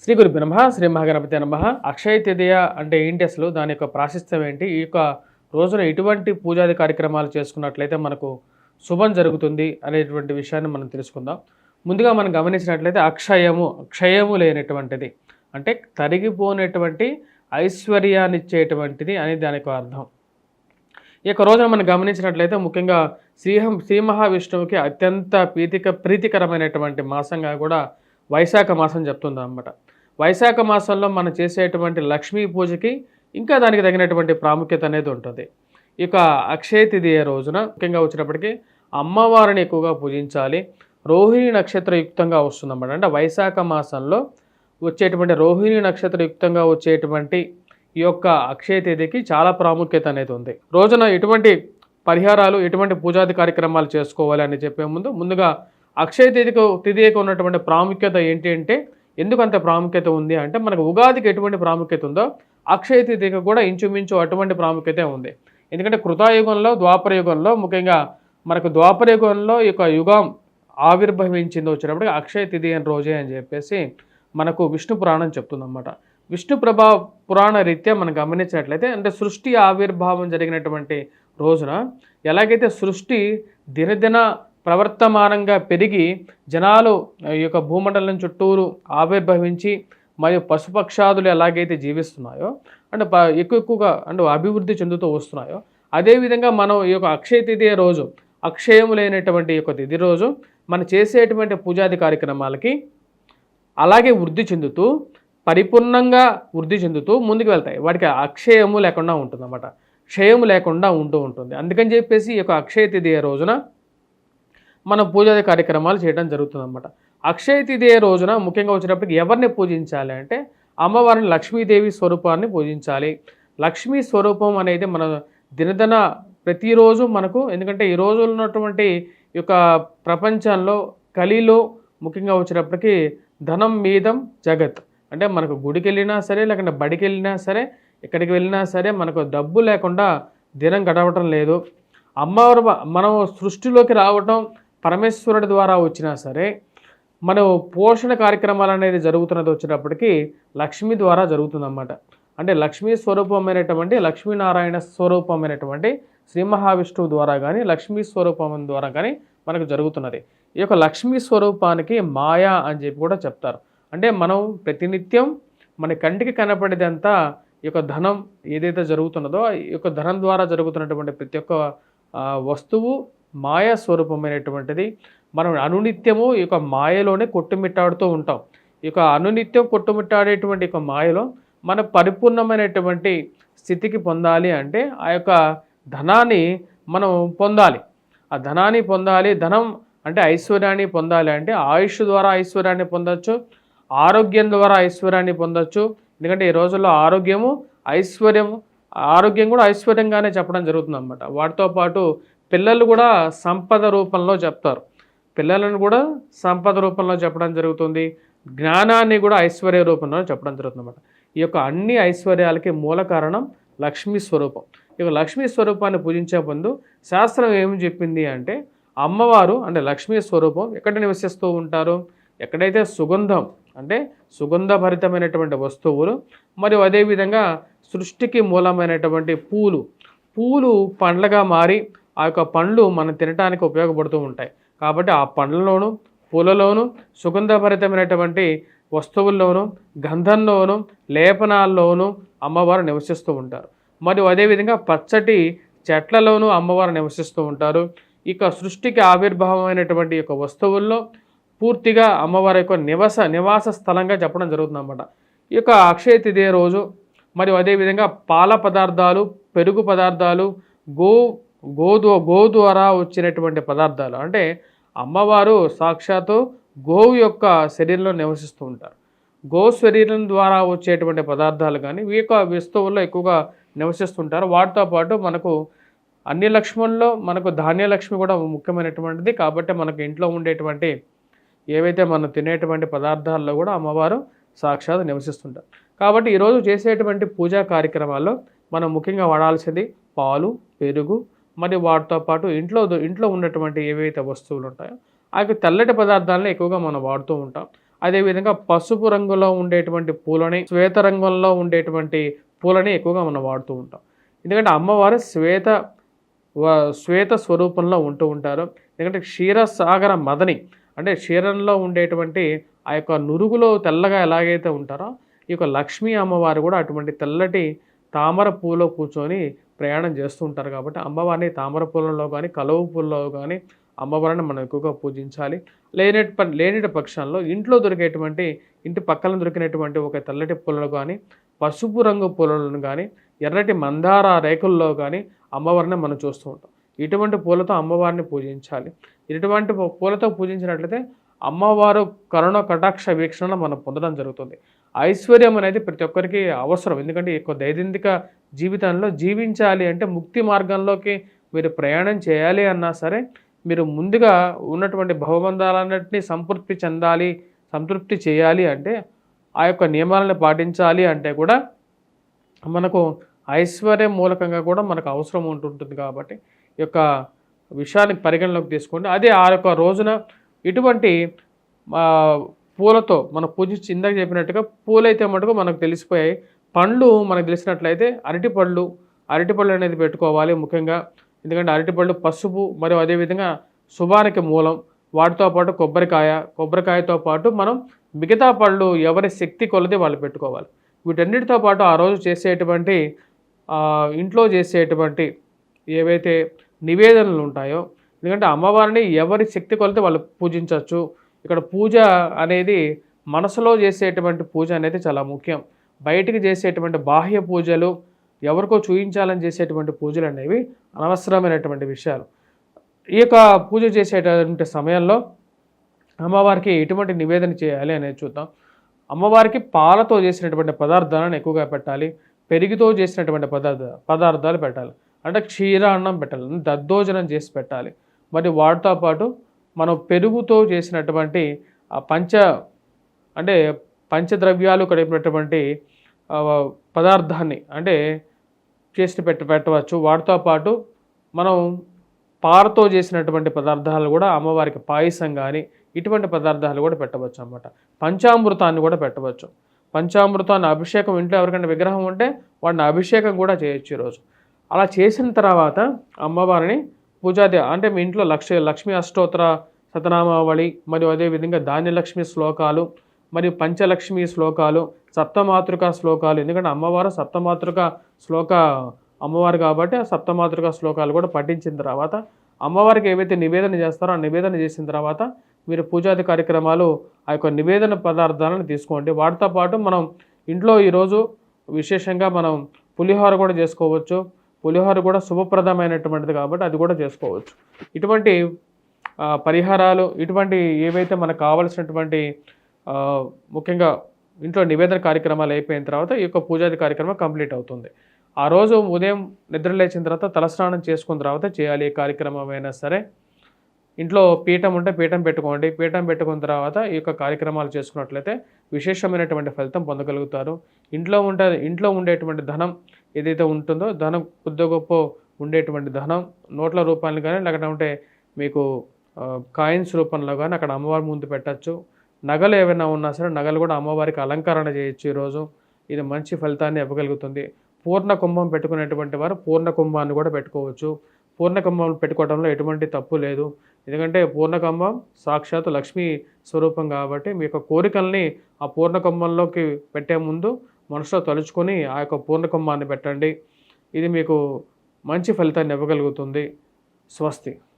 శ్రీ గురుభ్యో నమః. శ్రీ మహాగణపతి నమః. అక్షయ తృతీయ అంటే ఏంటి, అసలు దాని యొక్క ప్రాశస్త్యం ఏంటి, ఈ యొక్క రోజున ఎటువంటి పూజాది కార్యక్రమాలు చేసుకున్నట్లయితే మనకు శుభం జరుగుతుంది అనేటువంటి విషయాన్ని మనం తెలుసుకుందాం. ముందుగా మనం గమనించినట్లయితే క్షయము లేనటువంటిది అంటే తరిగిపోయినటువంటి ఐశ్వర్యాన్ని ఇచ్చేటువంటిది అని దాని యొక్క అర్థం. ఈ యొక్క రోజున మనం గమనించినట్లయితే ముఖ్యంగా శ్రీ మహావిష్ణువుకి అత్యంత ప్రీతికరమైనటువంటి మాసంగా కూడా వైశాఖ మాసం చెప్తుంది అన్నమాట. వైశాఖ మాసంలో మనం చేసేటువంటి లక్ష్మీ పూజకి ఇంకా దానికి తగినటువంటి ప్రాముఖ్యత అనేది ఉంటుంది. ఇక అక్షయ తృతీయ రోజున ముఖ్యంగా వచ్చినప్పటికీ అమ్మవారిని ఎక్కువగా పూజించాలి. రోహిణి నక్షత్రయుక్తంగా వస్తుందన్నమాట. అంటే వైశాఖ మాసంలో వచ్చేటువంటి రోహిణి నక్షత్రయుక్తంగా వచ్చేటువంటి ఈ యొక్క అక్షయ తేదీకి చాలా ప్రాముఖ్యత అనేది ఉంది. రోజున ఎటువంటి పరిహారాలు, ఎటువంటి పూజాది కార్యక్రమాలు చేసుకోవాలి అని చెప్పే ముందుగా అక్షయ తృతీయకు ఉన్నటువంటి ప్రాముఖ్యత ఏంటి అంటే, ఎందుకు అంత ప్రాముఖ్యత ఉంది అంటే, మనకు ఉగాదికి ఎటువంటి ప్రాముఖ్యత ఉందో అక్షయ తృతీయకు కూడా ఇంచుమించు అటువంటి ప్రాముఖ్యత ఉంది. ఎందుకంటే కృతాయుగంలో, ద్వాపరయుగంలో, ముఖ్యంగా మనకు ద్వాపరయుగంలో ఈ యొక్క యుగం ఆవిర్భవించింది వచ్చినప్పుడు అక్షయ తృతీయ రోజే అని చెప్పేసి మనకు విష్ణు పురాణం చెప్తుందన్నమాట. విష్ణు పురాణ రీత్యా మనం గమనించినట్లయితే, అంటే సృష్టి ఆవిర్భావం జరిగినటువంటి రోజున ఎలాగైతే సృష్టి దినదిన ప్రవర్తమానంగా పెరిగి జనాలు ఈ యొక్క భూమండలం చుట్టూరు ఆవిర్భవించి మరియు పశుపక్షాదులు ఎలాగైతే జీవిస్తున్నాయో, అంటే ఎక్కువగా అంటే అభివృద్ధి చెందుతూ వస్తున్నాయో, అదేవిధంగా మనం ఈ యొక్క అక్షయ తృతీయ రోజు, అక్షయము లేనటువంటి ఈ యొక్క తిథి రోజు మనం చేసేటువంటి పూజాది కార్యక్రమాలకి అలాగే వృద్ధి చెందుతూ, పరిపూర్ణంగా వృద్ధి చెందుతూ ముందుకు వెళ్తాయి. వాటికి అక్షయము లేకుండా ఉంటుందన్నమాట, క్షయము లేకుండా ఉంటుంది. అందుకని చెప్పేసి ఈ యొక్క అక్షయ తృతీయ రోజున మనం పూజాది కార్యక్రమాలు చేయడం జరుగుతుందన్నమాట. అక్షయ తృతీయ రోజున ముఖ్యంగా వచ్చినప్పటికి ఎవరిని పూజించాలి అంటే, అమ్మవారిని లక్ష్మీదేవి స్వరూపాన్ని పూజించాలి. లక్ష్మీ స్వరూపం అనేది మన దినదిన ప్రతిరోజు మనకు, ఎందుకంటే ఈ రోజు ఉన్నటువంటి ఈ యొక్క ప్రపంచంలో కలిలో ముఖ్యంగా వచ్చినప్పటికీ ధనం మీదం జగత్, అంటే మనకు గుడికి వెళ్ళినా సరే, లేకుంటే బడికి వెళ్ళినా సరే, ఎక్కడికి వెళ్ళినా సరే మనకు డబ్బు లేకుండా దినం గడవటం లేదు. అమ్మవారు మనం సృష్టిలోకి రావటం పరమేశ్వరుడి ద్వారా వచ్చినా సరే, మనం పోషణ కార్యక్రమాలు అనేది జరుగుతున్నది వచ్చినప్పటికీ లక్ష్మి ద్వారా జరుగుతుందన్నమాట. అంటే లక్ష్మీ స్వరూపమైనటువంటి, లక్ష్మీనారాయణ స్వరూపమైనటువంటి శ్రీ మహావిష్ణువు ద్వారా కానీ, లక్ష్మీ స్వరూపం ద్వారా కానీ మనకు జరుగుతున్నది. ఈ యొక్క లక్ష్మీ స్వరూపానికి మాయా అని చెప్పి కూడా చెప్తారు. అంటే మనం ప్రతినిత్యం మన కంటికి కనపడేదంతా ఈ యొక్క ధనం ఏదైతే జరుగుతున్నదో, ఈ యొక్క ధనం ద్వారా జరుగుతున్నటువంటి ప్రతి ఒక్క వస్తువు మాయా స్వరూపమైనటువంటిది. మనం అనునిత్యము ఈ యొక్క మాయలోనే కొట్టుమిట్టాడుతూ ఉంటాం. ఈ యొక్క అనునిత్యం కొట్టుమిట్టాడేటువంటి యొక్క మాయలో మన పరిపూర్ణమైనటువంటి స్థితికి పొందాలి అంటే ఆ యొక్క ధనాన్ని మనం పొందాలి. ఆ ధనాన్ని పొందాలి. ధనం అంటే ఐశ్వర్యాన్ని పొందాలి అంటే ఆయుష్ ద్వారా ఐశ్వర్యాన్ని పొందొచ్చు, ఆరోగ్యం ద్వారా ఐశ్వర్యాన్ని పొందొచ్చు. ఎందుకంటే ఈ రోజుల్లో ఆరోగ్యం కూడా ఐశ్వర్యంగానే చెప్పడం జరుగుతుంది అన్నమాట. వాటితో పాటు పిల్లలు కూడా సంపద రూపంలో చెప్తారు. పిల్లలను కూడా సంపద రూపంలో చెప్పడం జరుగుతుంది. జ్ఞానాన్ని కూడా ఐశ్వర్య రూపంలో చెప్పడం జరుగుతుంది అన్నమాట. ఈ యొక్క అన్ని ఐశ్వర్యాలకి మూల కారణం లక్ష్మీ స్వరూపం. ఈ యొక్క లక్ష్మీ స్వరూపాన్ని పూజించే ముందు శాస్త్రం ఏమి చెప్పింది అంటే, అమ్మవారు అంటే లక్ష్మీ స్వరూపం ఎక్కడ నివసిస్తూ ఉంటారు, ఎక్కడైతే సుగంధం అంటే సుగంధభరితమైనటువంటి వస్తువులు, మరియు అదేవిధంగా సృష్టికి మూలమైనటువంటి పూలు పండ్లగా మారి ఆ యొక్క పండ్లు మనం తినడానికి ఉపయోగపడుతూ ఉంటాయి. కాబట్టి ఆ పండ్లలోనూ, పూలలోనూ, సుగంధభరితమైనటువంటి వస్తువుల్లోనూ, గంధంలోనూ, లేపనాల్లోనూ అమ్మవారు నివసిస్తూ ఉంటారు. మరియు అదేవిధంగా పచ్చటి చెట్లలోనూ అమ్మవారు నివసిస్తూ ఉంటారు. ఇక సృష్టికి ఆవిర్భావమైనటువంటి యొక్క వస్తువుల్లో పూర్తిగా అమ్మవారి యొక్క నివాస స్థలంగా చెప్పడం జరుగుతుంది అన్నమాట. ఈ యొక్క అక్షయ తృతీయ రోజు మరియు అదేవిధంగా పాల పదార్థాలు, పెరుగు పదార్థాలు, గో ద్వారా వచ్చినటువంటి పదార్థాలు, అంటే అమ్మవారు సాక్షాత్తు గోవు యొక్క శరీరంలో నివసిస్తూ ఉంటారు. గో శరీరం ద్వారా వచ్చేటువంటి పదార్థాలు కానీ ఈ యొక్క వస్తువుల్లో ఎక్కువగా నివసిస్తుంటారు. వాటితో పాటు మనకు అన్ని లక్ష్ముల్లో మనకు ధాన్యలక్ష్మి కూడా ముఖ్యమైనటువంటిది. కాబట్టి మనకు ఇంట్లో ఉండేటువంటి ఏవైతే మనం తినేటువంటి పదార్థాల్లో కూడా అమ్మవారు సాక్షాత్ నివసిస్తుంటారు. కాబట్టి ఈరోజు చేసేటువంటి పూజా కార్యక్రమాల్లో మనం ముఖ్యంగా వాడాల్సింది పాలు, పెరుగు, మరియు వాటితో పాటు ఇంట్లో ఉన్నటువంటి ఏవైతే వస్తువులు ఉంటాయో ఆ తెల్లటి పదార్థాలను ఎక్కువగా మనం వాడుతూ ఉంటాం. అదేవిధంగా పసుపు రంగులో ఉండేటువంటి పూలని, శ్వేత రంగులో ఉండేటువంటి పూలని ఎక్కువగా మనం వాడుతూ ఉంటాం. ఎందుకంటే అమ్మవారు శ్వేత స్వరూపంలో ఉంటూ ఉంటారు. ఎందుకంటే క్షీరసాగర మదని అంటే క్షీరంలో ఉండేటువంటి ఆ యొక్క నురుగులో తెల్లగా ఎలాగైతే ఉంటారో ఈ యొక్క లక్ష్మీ అమ్మవారు కూడా అటువంటి తెల్లటి తామర పూలో కూర్చొని ప్రయాణం చేస్తూ ఉంటారు. కాబట్టి అమ్మవారిని తామర పూలలో కానీ, కలువ పూలలో కానీ అమ్మవారిని మనం ఎక్కువగా పూజించాలి. లేని పక్షంలో ఇంట్లో దొరికేటువంటి, ఇంటి పక్కన దొరికినటువంటి ఒక తెల్లటి పూలను కానీ, పసుపు రంగు పూలను కానీ, ఎర్రటి మందార రేకుల్లో కానీ అమ్మవారిని మనం చూస్తూ ఉంటాం. ఇటువంటి పూలతో అమ్మవారిని పూజించాలి. ఇటువంటి పూలతో పూజించినట్లయితే అమ్మవారు కరుణ కటాక్ష వీక్షణ మనం పొందడం జరుగుతుంది. ఐశ్వర్యం అనేది ప్రతి ఒక్కరికి అవసరం. ఎందుకంటే ఈ యొక్క దైనందిక జీవితంలో జీవించాలి అంటే ముక్తి మార్గంలోకి మీరు ప్రయాణం చేయాలి అన్నా సరే మీరు ముందుగా ఉన్నటువంటి భవబంధాలన్నింటినీ సంతృప్తి చేయాలి అంటే ఆ యొక్క నియమాలను పాటించాలి అంటే కూడా మనకు ఐశ్వర్యం మూలకంగా కూడా మనకు అవసరం ఉంటుంటుంది. కాబట్టి ఈ యొక్క విషయాన్ని పరిగణలోకి తీసుకోండి. అదే ఆ యొక్క రోజున ఇటువంటి పూలతో మనం పూజించి ఇందాక చెప్పినట్టుగా పూలైతే మటుకు మనకు తెలిసిపోయాయి. పండ్లు మనకు తెలిసినట్లయితే అరటిపళ్ళు అనేది పెట్టుకోవాలి ముఖ్యంగా. ఎందుకంటే అరటిపళ్ళు పసుపు మరియు అదేవిధంగా శుభానికి మూలం. వాటితో పాటు కొబ్బరికాయతో పాటు మనం మిగతా పళ్ళు ఎవరి శక్తి కొలది వాళ్ళు పెట్టుకోవాలి. వీటన్నిటితో పాటు ఆ రోజు చేసేటువంటి ఇంట్లో చేసేటువంటి ఏవైతే నివేదనలు ఉంటాయో, ఎందుకంటే అమ్మవారిని ఎవరి శక్తి కొలది వాళ్ళు పూజించవచ్చు. ఇక్కడ పూజ అనేది మనసులో చేసేటువంటి పూజ అనేది చాలా ముఖ్యం. బయటికి చేసేటువంటి బాహ్య పూజలు, ఎవరికో చూయించాలని చేసేటువంటి పూజలు అనేవి అనవసరమైనటువంటి విషయాలు. ఈ యొక్క పూజ చేసేటువంటి సమయంలో అమ్మవారికి ఎటువంటి నివేదన చేయాలి అనేది చూద్దాం. అమ్మవారికి పాలతో చేసినటువంటి పదార్థాలను ఎక్కువగా పెట్టాలి. పెరుగుతో చేసినటువంటి పదార్థాలు పెట్టాలి. అంటే క్షీరాన్నం పెట్టాలి, దద్దోజనం చేసి పెట్టాలి. మరి వాటితో పాటు మనం పెరుగుతో చేసినటువంటి పంచద్రవ్యాలు కలిపినటువంటి పదార్థాన్ని అంటే చేసి పెట్టవచ్చు. వాటితో పాటు మనం పాలతో చేసినటువంటి పదార్థాలు కూడా అమ్మవారికి పాయసం కానీ ఇటువంటి పదార్థాలు కూడా పెట్టవచ్చు అన్నమాట. పంచామృతాన్ని కూడా పెట్టవచ్చు. పంచామృతాన్ని అభిషేకం, ఇంట్లో ఎవరికైనా విగ్రహం ఉంటే వాడిని అభిషేకం కూడా చేయొచ్చు ఈరోజు. అలా చేసిన తర్వాత అమ్మవారిని అంటే మీ ఇంట్లో లక్ష్మీ అష్టోత్తర శతనామావళి మరియు అదేవిధంగా ధాన్యలక్ష్మి శ్లోకాలు మరియు పంచలక్ష్మి శ్లోకాలు, సప్తమాతృక శ్లోకాలు. ఎందుకంటే అమ్మవారు సప్తమాతృక అమ్మవారు కాబట్టి ఆ సప్తమాతృక శ్లోకాలు కూడా పఠించిన తర్వాత అమ్మవారికి ఏవైతే నివేదన చేస్తారో ఆ నివేదన చేసిన తర్వాత మీరు పూజాది కార్యక్రమాలు ఆ యొక్క నివేదన పదార్థాలను తీసుకోండి. వాటితో పాటు మనం ఇంట్లో ఈరోజు విశేషంగా మనం పులిహోర కూడా చేసుకోవచ్చు. పులిహోర కూడా శుభప్రదమైనటువంటిది కాబట్టి అది కూడా చేసుకోవచ్చు. ఇటువంటి పరిహారాలు, ఇటువంటి ఏవైతే మనకు కావలసినటువంటి ముఖ్యంగా ఇంట్లో నివేదన కార్యక్రమాలు అయిపోయిన తర్వాత ఈ యొక్క పూజాది కార్యక్రమం కంప్లీట్ అవుతుంది. ఆ రోజు ఉదయం నిద్ర లేచిన తర్వాత తలస్నానం చేసుకున్న తర్వాత చేయాలి. ఏ కార్యక్రమం అయినా సరే ఇంట్లో పీఠం ఉంటే పీఠం పెట్టుకోండి. పీఠం పెట్టుకున్న తర్వాత ఈ యొక్క కార్యక్రమాలు చేసుకున్నట్లయితే విశేషమైనటువంటి ఫలితం పొందగలుగుతారు. ఇంట్లో ఉండేటువంటి ధనం ఏదైతే ఉంటుందో, ధనం కొద్ది గొప్ప ఉండేటువంటి ధనం నోట్ల రూపాయలు కానీ లేకపోతే మీకు కాయిన్స్ రూపంలో కానీ అక్కడ అమ్మవారి ముందు పెట్టచ్చు. నగలు ఏమైనా ఉన్నా సరే నగలు కూడా అమ్మవారికి అలంకరణ చేయొచ్చు ఈరోజు. ఇది మంచి ఫలితాన్ని ఇవ్వగలుగుతుంది. పూర్ణ కుంభం పెట్టుకునేటువంటి వారు పూర్ణ కుంభాన్ని కూడా పెట్టుకోవచ్చు. పూర్ణ కుంభం పెట్టుకోవడంలో ఎటువంటి తప్పు లేదు. ఎందుకంటే పూర్ణ కుంభం సాక్షాత్తు లక్ష్మీ స్వరూపం కాబట్టి మీ యొక్క కోరికల్ని ఆ పూర్ణ కుంభంలోకి పెట్టే ముందు మనసులో తలుచుకొని ఆ యొక్క పూర్ణ కుంభాన్ని పెట్టండి. ఇది మీకు మంచి ఫలితాన్ని ఇవ్వగలుగుతుంది. స్వస్తి.